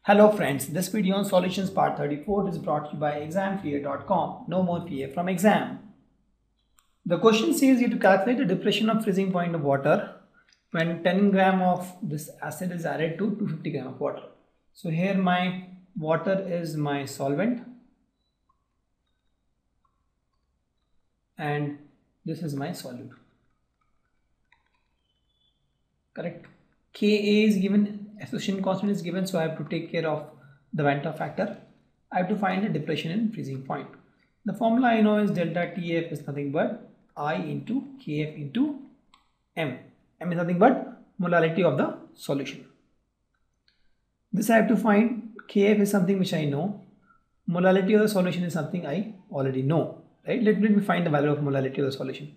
Hello friends, this video on solutions part 34 is brought to you by examfear.com. No more fear from exam. The question says you to calculate the depression of freezing point of water when 10 gram of this acid is added to 250 gram of water. So here my water is my solvent and this is my solute. Correct. Ka is given, association constant is given, so I have to take care of the Vanta factor. I have to find the depression in freezing point. The formula I know is delta TF is nothing but I into Kf into M. M is nothing but molality of the solution. This I have to find. Kf is something which I know. Molality of the solution is something I already know. Right? Let me find the value of molality of the solution.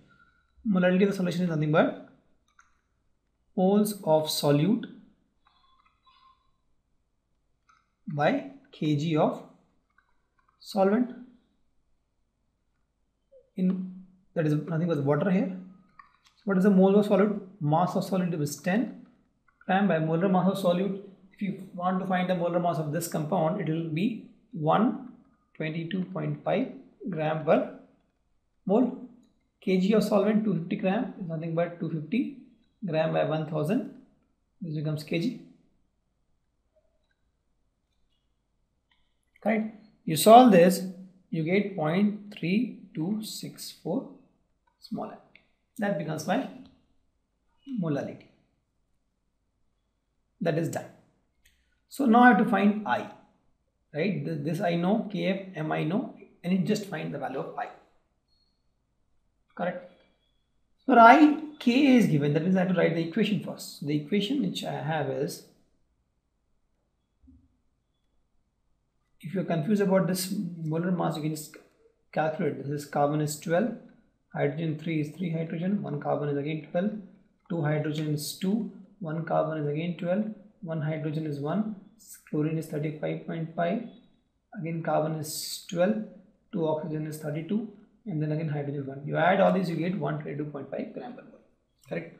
Molality of the solution is nothing but moles of solute by kg of solvent, that is nothing but water here. So what is the mole of solute? Mass of solute is 10 gram by molar mass of solute. If you want to find the molar mass of this compound, it will be 122.5 gram per mole. Kg of solvent 250 gram is nothing but 250 gram by 1000. This becomes kg. Right? You solve this, you get 0.3264 small m. That becomes my molality. That is done. So now I have to find I. Right? This I know, Kf, M I know, and it just find the value of I. Correct? For I, Ka is given, that means I have to write the equation first. So the equation which I have is, if you are confused about this molar mass, you can just calculate. This is carbon is 12, hydrogen 3 is 3 hydrogen, 1 carbon is again 12, 2 hydrogen is 2, 1 carbon is again 12, 1 hydrogen is 1, chlorine is 35.5, again carbon is 12, 2 oxygen is 32, and then again hydrogen is 1. You add all these, you get 122.5 gram per mole. Correct?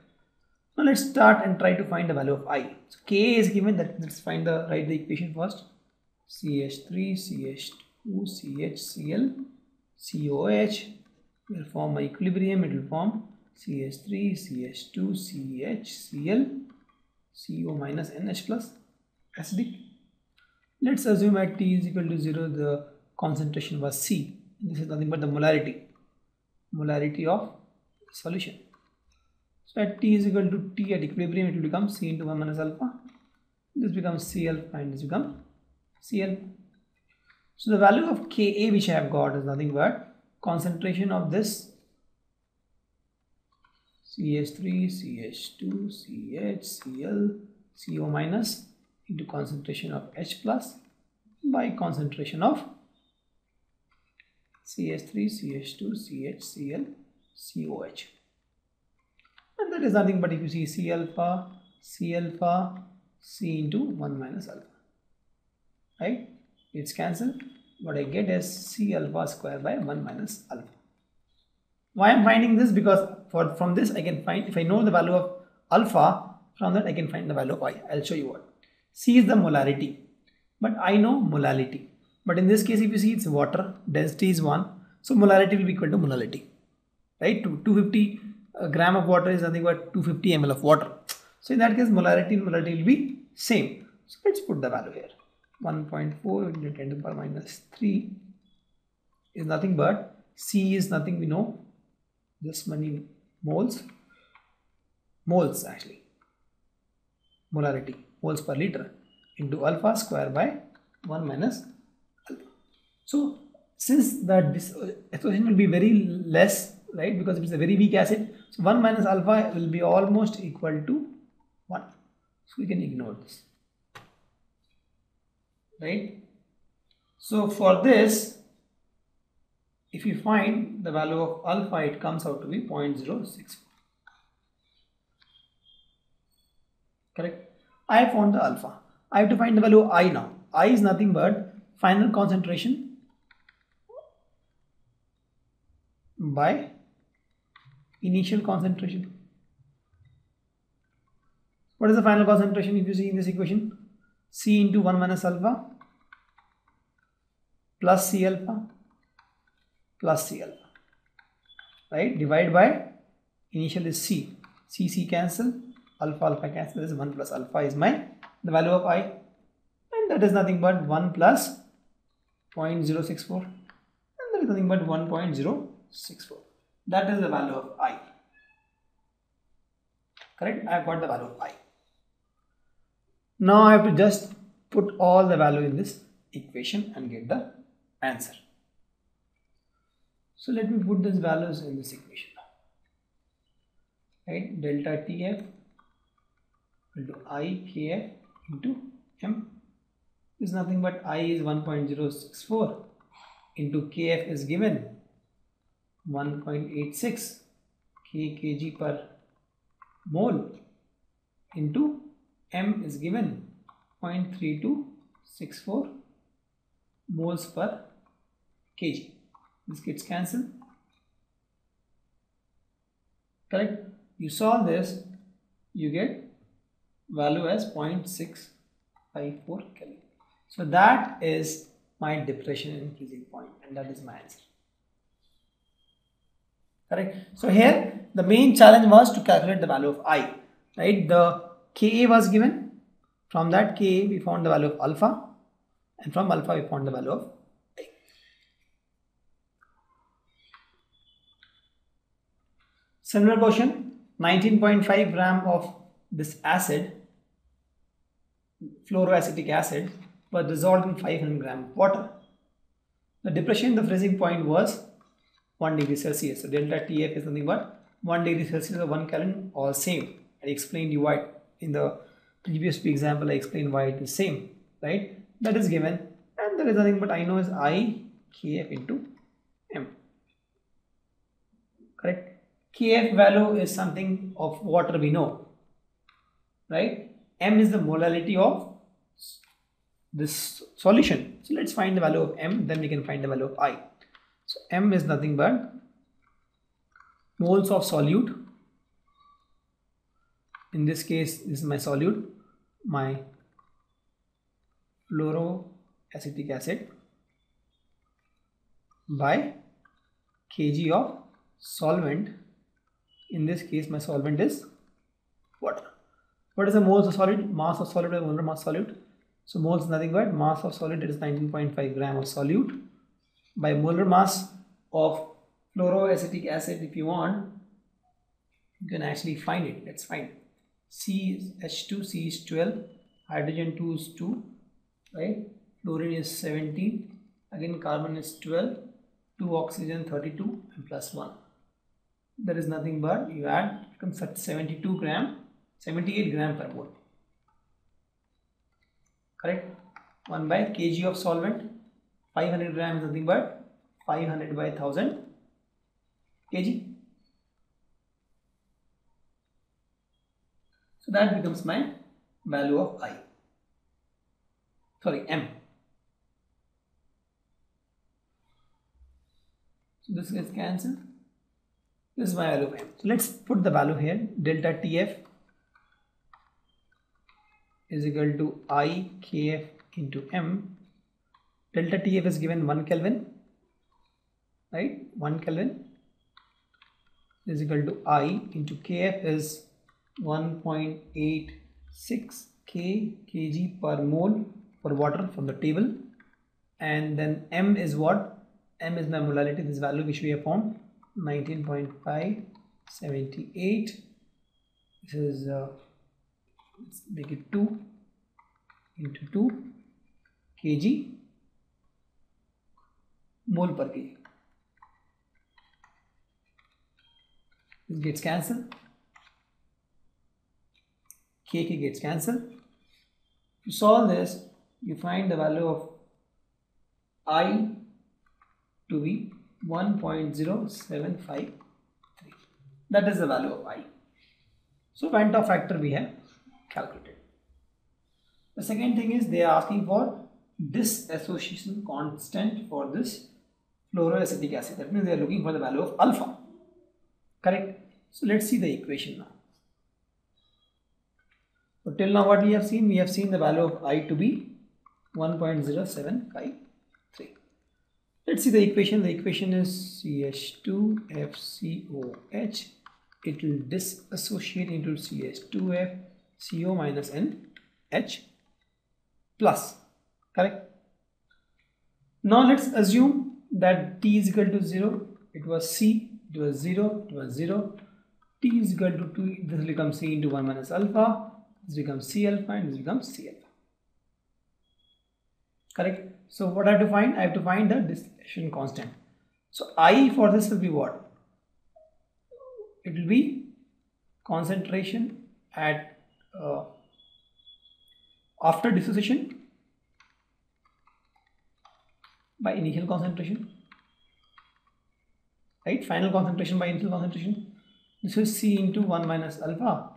Now let's start and try to find the value of I. So Ka is given, that let's write the equation first. CH3, CH2, CHCl, COH will form my equilibrium. It will form CH3, CH2, CHCl, CO minus NH plus acidic. Let's assume at T is equal to 0 the concentration was C. This is nothing but the molarity of solution. So at T is equal to T at equilibrium, it will become C into 1 minus alpha. This becomes C alpha and this becomes Cl. So the value of Ka which I have got is nothing but concentration of this CH3, CH2, CH, Cl, CO minus into concentration of H plus by concentration of CH3, CH2, CH, Cl, COH. And that is nothing but, if you see C alpha, C into 1 minus alpha. Right? It's cancelled. What I get is C alpha square by 1 minus alpha. Why I'm finding this? Because from this I can find, if I know the value of alpha, from that I can find the value of I. I'll show you what. C is the molarity, but I know molality. But in this case, if you see, it's water, density is 1, so molarity will be equal to molality. Right? 250 gram of water is nothing but 250 ml of water. So in that case, molarity and molality will be same. So let's put the value here. 1.4 into 10 to the power minus 3 is nothing but, C is nothing we know, this many moles actually, molarity, moles per liter into alpha square by 1 minus alpha. So since that this association will be very less, right, because it's a very weak acid, so 1 minus alpha will be almost equal to 1. So we can ignore this. Right? So for this, if you find the value of alpha, it comes out to be 0.064. Correct? I have found the alpha. I have to find the value of I now. I is nothing but final concentration by initial concentration. What is the final concentration if you see in this equation? C into 1 minus alpha plus C alpha plus C alpha, right? Divide by initial is C. C cancel, alpha cancel, is 1 plus alpha is the value of I, and that is nothing but 1 plus 0.064, and that is nothing but 1.064. That is the value of I. Correct? I have got the value of I. Now I have to just put all the value in this equation and get the answer. So let me put these values in this equation. Right? Delta TF into I KF into M is nothing but I is 1.064 into KF is given 1.86 kg per mole into M is given 0.3264 moles per kg. This gets cancelled. Correct? You solve this, you get value as 0.654 Kelvin. So that is my depression in freezing point, and that is my answer. Correct? So here the main challenge was to calculate the value of I. Right? The Ka was given. From that Ka we found the value of alpha, and from alpha we found the value of I. Similar question. 19.5 gram of this acid, fluoroacetic acid, was dissolved in 500 gram of water. The depression in the freezing point was 1 degree Celsius. So delta TF is nothing but 1 degree Celsius or 1 Kelvin, all same. I explained you why in the previous example. I explained why it is same, right? That is given, and there is nothing but I know is I KF into M. Correct? Kf value is something of water we know, right? M is the molality of this solution. So let's find the value of M, then we can find the value of I. So M is nothing but moles of solute. In this case, this is my solute, my fluoroacetic acid, by kg of solvent. In this case, my solvent is water. What is the moles of solid? Mass of solid by molar mass solute. So moles is nothing but mass of solid, it is 19.5 gram of solute by molar mass of fluoroacetic acid. If you want, you can actually find it. Let's find C is H2, C is 12, hydrogen 2 is 2, right? Fluorine is 17, again carbon is 12, 2 oxygen 32, and plus 1. There is nothing but you add, it becomes 78 gram per mole. Correct? 1 by kg of solvent. 500 gram is nothing but 500 by 1000 kg. So that becomes my value of I. Sorry, M. So this gets cancelled. This is my value of M. So let's put the value here. Delta TF is equal to I KF into M. Delta TF is given 1 Kelvin, right? 1 Kelvin is equal to I into KF is 1.86 kg per mole for water from the table, and then M is what? M is my molality, this value which we have found, 19.578. This is let's make it 2 into 2 kg mole per kg. This gets cancelled. Kk gets cancelled. To solve this, you find the value of I to be 1.0753. That is the value of I. So Van 't Hoff factor we have calculated. The second thing is they are asking for dissociation constant for this fluoroacetic acid. That means they are looking for the value of alpha. Correct? So let's see the equation now. So till now what we have seen? We have seen the value of I to be 1.0753. Let's see the equation. The equation is CH2FCOH. It will dissociate into CH2FCO minus NH plus. Correct? Now let's assume that T is equal to 0. It was C. It was 0. It was 0. T is equal to 2. This will become C into 1 minus alpha. This becomes C alpha and this becomes C alpha. Correct? So what I have to find? I have to find the dissociation constant. So I for this will be what? It will be concentration at after dissociation by initial concentration, right? Final concentration by initial concentration. This is C into 1 minus alpha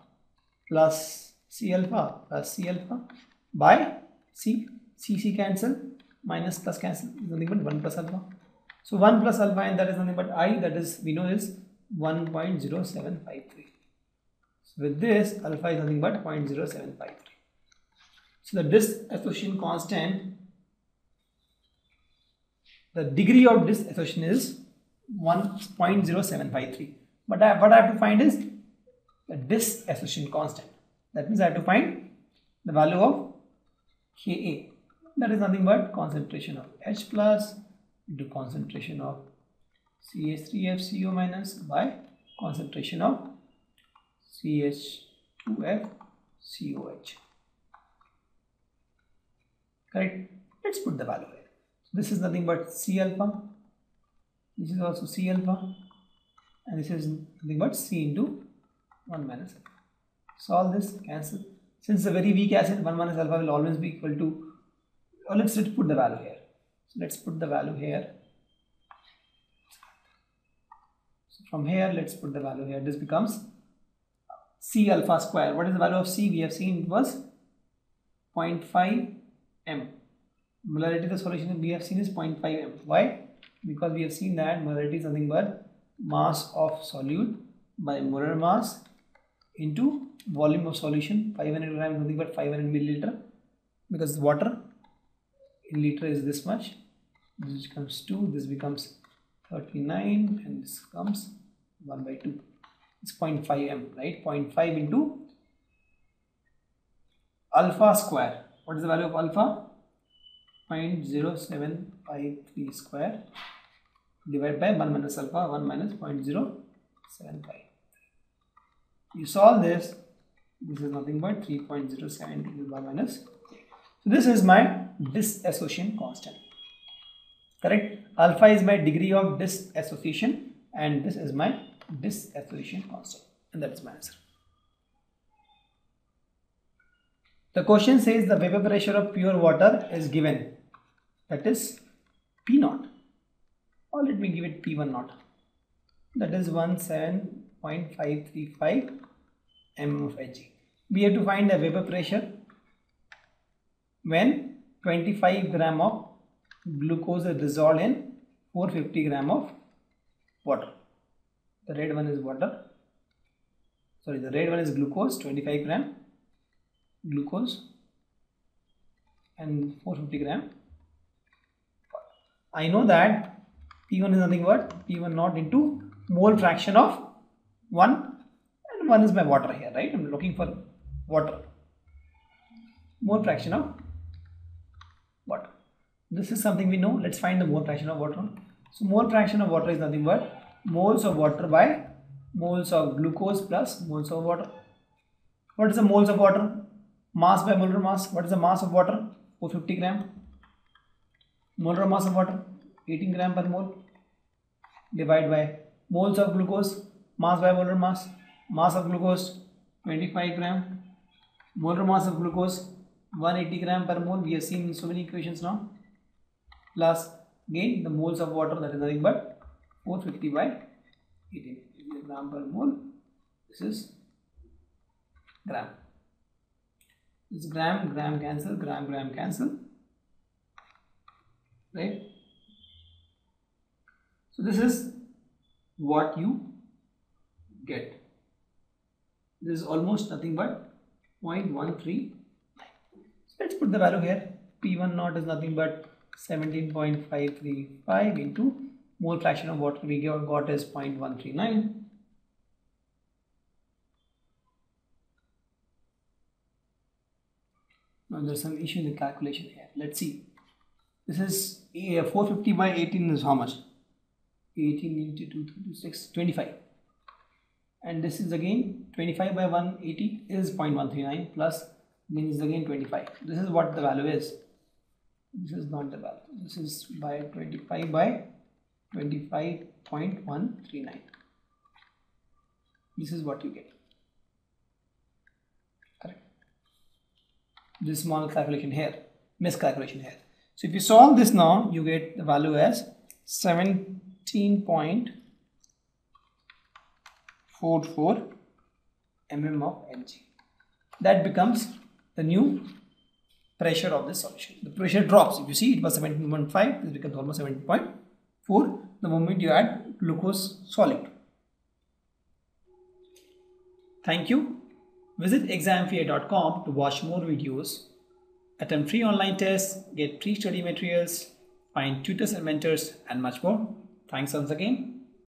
plus C alpha plus C alpha by C. C cancel, minus plus cancel, is nothing but 1 plus alpha. So 1 plus alpha, and that is nothing but I, that is we know is 1.0753. So with this, alpha is nothing but 0.0753. So the dissociation constant, the degree of dissociation is 1.0753. But what I have to find is the dissociation constant. That means I have to find the value of Ka. That is nothing but concentration of H plus into concentration of CH3FCO minus by concentration of CH2FCOH. Correct? Let's put the value here. So this is nothing but C alpha. This is also C alpha. And this is nothing but C into 1 minus alpha. Solve this, cancel. Since a very weak acid, 1 minus alpha will always be equal to, or let's put the value here. So let's put the value here. So from here, let's put the value here. This becomes C alpha square. What is the value of C? We have seen it was 0.5 m. Molarity of the solution we have seen is 0.5 m. Why? Because we have seen that molarity is nothing but mass of solute by molar mass into volume of solution. 500 grams is nothing but 500 milliliter, because water in liter is this much. This becomes 2, this becomes 39, and this comes 1 by 2. It's 0.5 m, right? 0.5 into alpha square. What is the value of alpha? 0.0753 square divided by 1 minus alpha, 1 minus 0.075. You solve this, this is nothing but 3.072 by minus 3. So this is my dissociation constant. Correct? Alpha is my degree of dissociation and this is my dissociation constant, and that is my answer. The question says the vapor pressure of pure water is given, that is P naught, or let me give it P1 naught, that is 17.535 mm of Hg. We have to find the vapor pressure when 25 gram of glucose is dissolved in 450 gram of water. The red one is water, sorry, the red one is glucose, 25 gram glucose and 450 gram. I know that P1 is nothing but P1 naught into mole fraction of 1, and 1 is my water here, right? I'm looking for water. Mole fraction of water. This is something we know. Let's find the mole fraction of water. So mole fraction of water is nothing but moles of water by moles of glucose plus moles of water. What is the moles of water? Mass by molar mass. What is the mass of water? 450 gram. Molar mass of water 18 gram per mole. Divide by moles of glucose, mass by molar mass. Mass of glucose 25 gram. Molar mass of glucose 180 gram per mole. We have seen so many equations now. Plus again the moles of water, that is nothing but 450 by 18. This is gram per mole. This is gram. This gram, gram cancel, gram, gram cancel. Right? So this is what you get. This is almost nothing but 0.139. Let's put the value here. P1 naught is nothing but 17.535 into mole fraction of water we got is 0.139. Now there's some issue in the calculation here. Let's see. This is 450 by 18 is how much? 18 into 236, 25. And this is again 25 by 180 is 0.139 plus means again 25. This is what the value is. This is not the value. This is by 25 by 25.139. This is what you get. Correct. This small calculation here, miscalculation here. So if you solve this now, you get the value as 17.44 mm of Hg. That becomes the new pressure of this solution. The pressure drops. If you see, it was 17.5, this becomes almost 17.4 the moment you add glucose solid. Thank you. Visit examfear.com to watch more videos, attempt free online tests, get free study materials, find tutors and mentors, and much more. Thanks once again.